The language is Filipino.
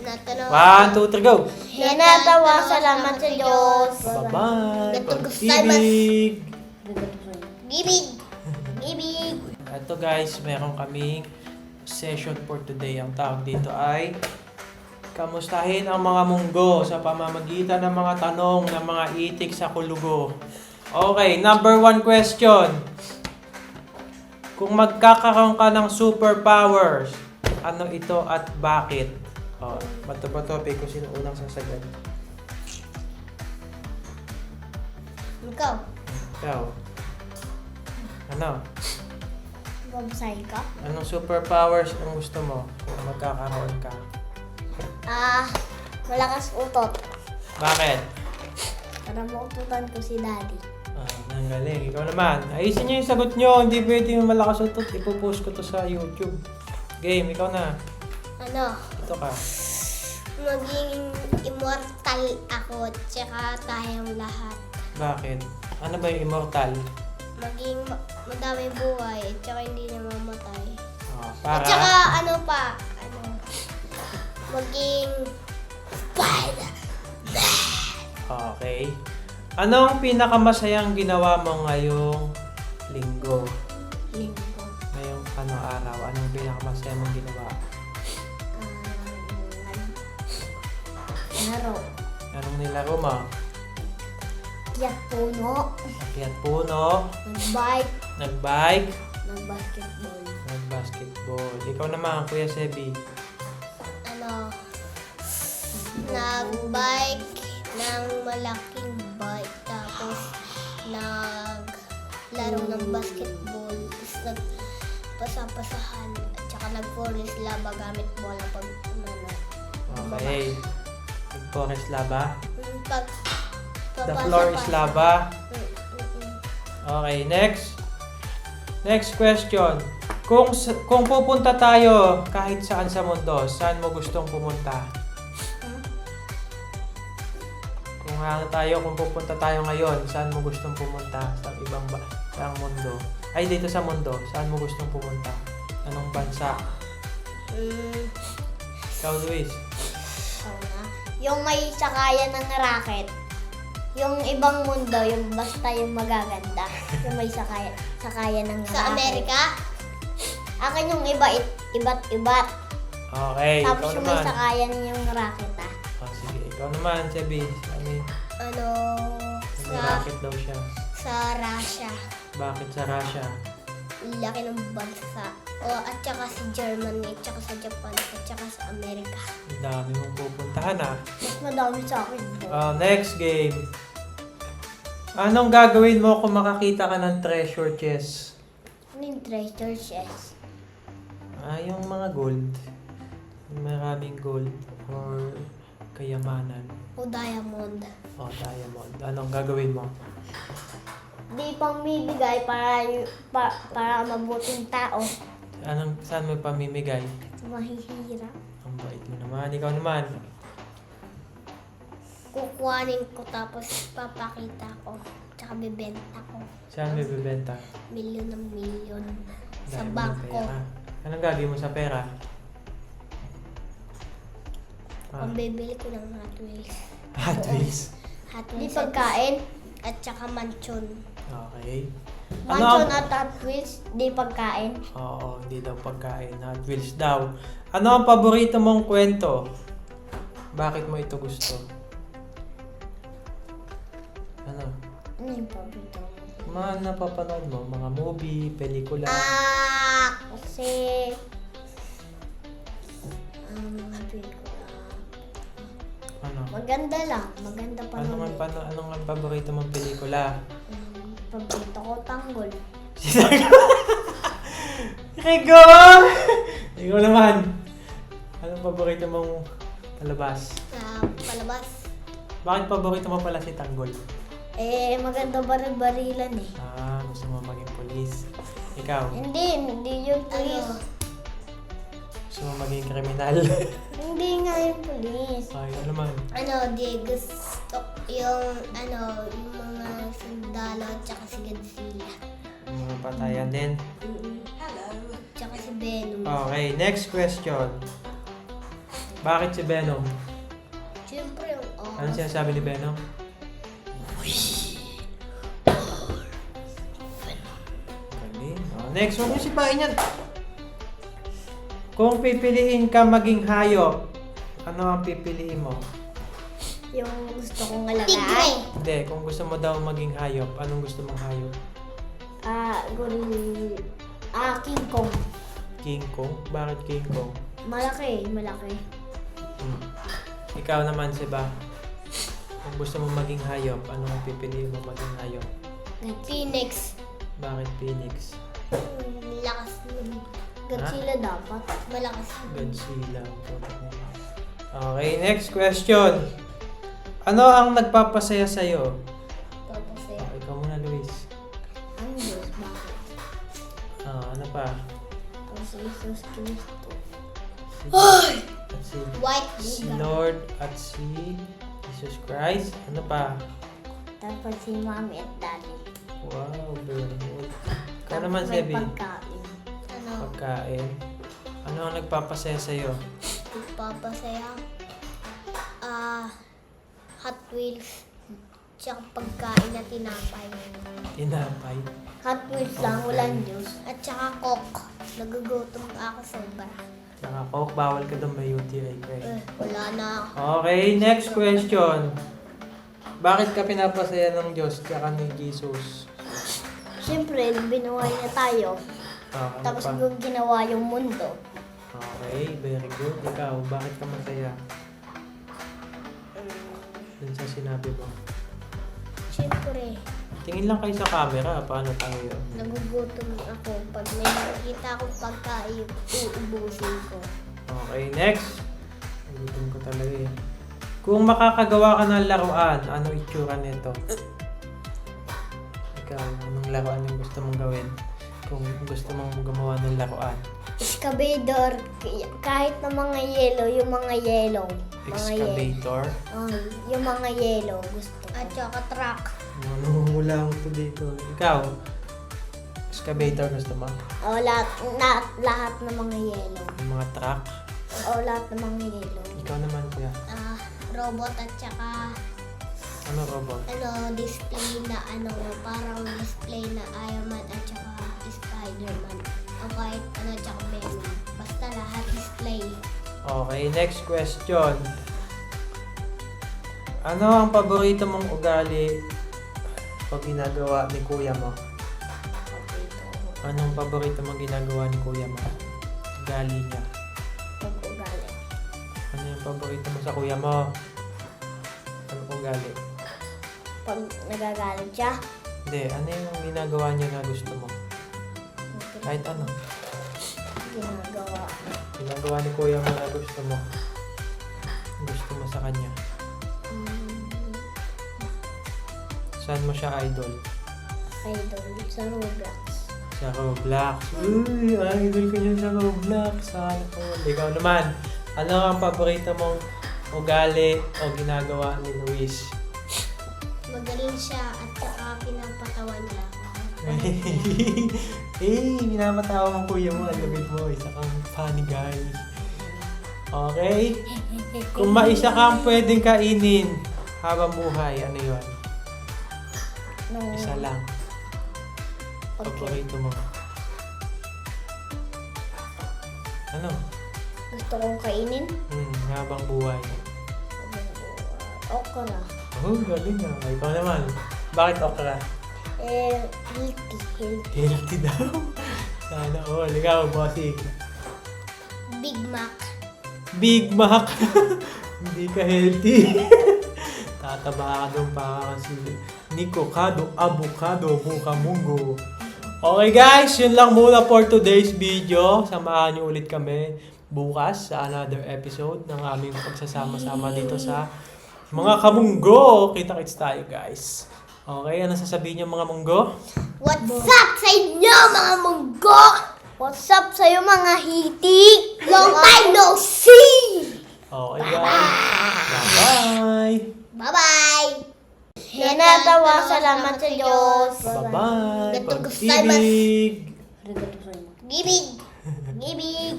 1, 2, 3, go! Hinatawa, salamat sa Diyos. Bye-bye! Gatong Pag-ibig! Gibig. Gibig. Ito guys, meron kaming session for today. Ang tawag dito ay kamustahin ang mga munggo sa pamamagitan ng mga tanong ng mga itik sa kulugo. Okay, number 1 question. Kung magkakaroon ka ng superpowers, ano ito at bakit? Oh, bato-bato, kung sino unang sasagot. Ikaw. Ikaw. Ano? Bumsay ka? Anong superpowers ang gusto mo kung magkakaroon ka? Malakas utot. Bakit? Para maututan ko si Daddy. Ang galing. Ikaw naman. Ayusin niyo yung sagot niyo. Hindi pwede yung malakas utot. Ipopost ko to sa YouTube. Game, ikaw na. Ano? Ito ka. Maging immortal ako, tsaka tayong lahat. Bakit? Ano ba yung immortal? Maging madaming buhay, tsaka hindi na mamatay. Oh, At para? tsaka maging spider. Okay. Anong pinakamasayang ginawa mo ngayong linggo? Linggo. Ngayong araw? Anong pinakamasaya mong ginawa? Laro. Anong nilaro mo? Tiyak puno. Akyat puno. Nag-bike. Nag-bike. Nag-basketball. Nag-basketball. Ikaw naman, Kuya Sebi. Nag-bike ng malaking bike. Tapos, naglaro ng basketball. Tapos, nagpasapasahan. At saka nag-forest laba gamit bola pag Okay. Nag-forest laba. Pag The floor is lava. Mm. Okay, next. Next question. Kung pupunta tayo kahit saan sa mundo, saan mo gustong pumunta? Kung pupunta tayo ngayon, saan mo gustong pumunta sa sa mundo? Ay, dito sa mundo, saan mo gustong pumunta? Anong bansa? Ikaw, Luis. Yung may sakayan ng racket. Yung ibang mundo, yung basta yung magaganda. Yung may sakayan ng racket. Sa Amerika? Akin yung iba't-ibat. Okay, Tapos ikaw yung may naman. sakayan yung racket Sige, ikaw naman, Sebi. May racket daw siya. Sa Russia. Bakit sa Russia? Laki ng bansa. At saka sa Germany, at saka sa Japan, at saka sa Amerika. Ang dami mong pupuntahan Mas madami sa akin. Next game. Anong gagawin mo kung makakita ka ng treasure chest? Ano yung treasure chest? Yung mga gold. Maraming gold or kayamanan. O diamond. Diamond. Anong gagawin mo? Di pang bibigay para mabuting tao. Saan mo pamimigay? Mahihirap. Ang bait mo naman. Ikaw naman. Kukuhanin ko tapos papakita ko. Tsaka bibenta ko. Saan mo ibibenta? Milyon ng milyon. Sa Dahil mo ng bangko. pera. Anong gagawin mo sa pera? Pambibili ko ng Hot Wheels. Hot Wheels. Hot Wheels. Di pagkain. At tsaka mansion. Okay. Mansion at Hot Wheels, di pagkain. Oo, hindi daw pagkain. Hot Wheels daw. Ano ang paborito mong kwento? Bakit mo ito gusto? Ano? Ano yung paborito mo? Mga napapanood mo? Mga movie, pelikula? Kasi... pelikula. Ano? Maganda lang. Maganda pa Anong ang paborito mong pelikula? Paborito ko, Tanggol. Rigo! Ikaw naman. Anong paborito mong palabas? Palabas. Bakit paborito mo pala si Tanggol? Maganda baril-barilan eh. Gusto mo maging polis. Ikaw? Hindi yung police. Gusto mo maging kriminal? Hindi nga yung police. Ay, ano naman? Di gusto yung mga sundalo at saka si Godzilla. Mga patayan din. Hello. Tsaka si Venom. Okay, next question. Bakit si Venom? Siyempre yung Ano sinasabi ni Venom? Galing. Oh, next, huwag mo sipain yan. Kung pipiliin ka maging hayop, ano ang pipiliin mo? Yung gusto kong alagaan. Tigre! Hindi, kung gusto mo daw maging hayop, anong gusto mong hayop? King Kong. King Kong? Bakit King Kong? Malaki. Hmm. Ikaw naman, Seba. Kung gusto mo maging hayop, anong pipiliin mo maging hayop? Phoenix. Bakit Phoenix? Lakas nun. Godzilla dapat. Malakas. Godzilla. Okay, next question. Ano ang nagpapasaya sa'yo? Papasaya. Oh, ikaw muna, Luis. Ang Diyos, bakit? Ano pa? Kasi Jesus Cristo. At si White si Buddha. Lord at si Jesus Christ. Ano pa? Tapos si Mommy at Daddy. Wow, very good. Ikaw naman, May Sebi. pagkain. Pagkain. Ano ang nagpapasaya sa'yo? Nagpapasaya. Hot Wheels. Tsaka pagkain na tinapay. Tinapay. Hot Wheels lang, walang juice. At tsaka Coke. Nagugutom ako sobra. Saka Coke, bawal ka daw may UTI ka eh. Wala na. Okay, next question. Bakit ka pinapasaya ng Diyos tsaka ni Jesus? Siyempre, binuhay niya tayo. Ano Tapos pa? ginawa yung mundo. Okay, very good. Ikaw, bakit ka masaya? Dun sa sinabi mo. Siyempre, Tingin lang kayo sa camera, paano tayo? nagugutom ako. Pag may nakikita akong pagkain, uubusin ko. Okay, next. Nagutom ko talaga eh. Kung makakagawa ka ng laruan, ano itsura nito? Ikaw, anong laruan yung gusto mong gawin? Kung gusto mong gumawa ng laruan. Excavator, kahit na mga yellow, yung mga yellow. Excavator. Yung mga yellow, gusto ko. At saka truck. Nanguhula ko to dito. Ikaw, excavator gusto mo? O, lahat ng mga yellow. Yung mga truck? O, lahat ng mga yellow. Ikaw naman, kuya. Robot at saka Ano robot? display na parang display na Iron Man at saka Spider-Man. O kahit tsaka Venom. Basta lahat display. Okay, next question. Ano ang paborito mong ugali pag ginagawa ni kuya mo? Anong paborito mong ginagawa ni kuya mo? Ugali niya. Pag-ugali. Ano yung paborito mo sa kuya mo? Anong ugali? Pag nagagalit siya, Hindi, ano yung ginagawa niya na gusto mo? Kahit ano. ginagawa. Ginagawa ni kuya mo na gusto mo. Gusto mo sa kanya. Saan mo siya idol? Idol sa Roblox. Sa Roblox. Uy, idol ko niyan sa Roblox. Sana all. Ikaw naman, ano ang paborito mong ugali o ginagawa ni Luis? Magaling siya at saka pinapatawan niya ako. Minamatawa mong kuya mo. Ang labit mo. Isa kang funny guy. Okay? Kung maisa kang pwedeng kainin habang buhay, ano yun? Isa lang. Okay. Paborito mo. Ano? Gusto kong kainin. Habang buhay. Okra. Oh, galing na. Ikaw naman. Bakit okra? Healthy. Healthy daw. Sana all. Ikaw, bossing. Big Mac. Big Mac. Hindi ka healthy. Tataba ka doon pa kasi Nikocado, avocado, bukamungo. Okay guys, yun lang muna for today's video. Samahan niyo ulit kami bukas sa another episode ng aming pagsasama-sama dito sa mga kamunggo. Kita-kits tayo guys. Okay, ano sasabihin niyo mga munggo? What's up sa inyo mga munggo? What's up sa iyo mga hitik? Long time no see! Okay guys. Bye-bye. Bye-bye! Hinatawa, salamat sa Diyos. Bye-bye. Gatong Pag-ibig. Gibig! Gibig!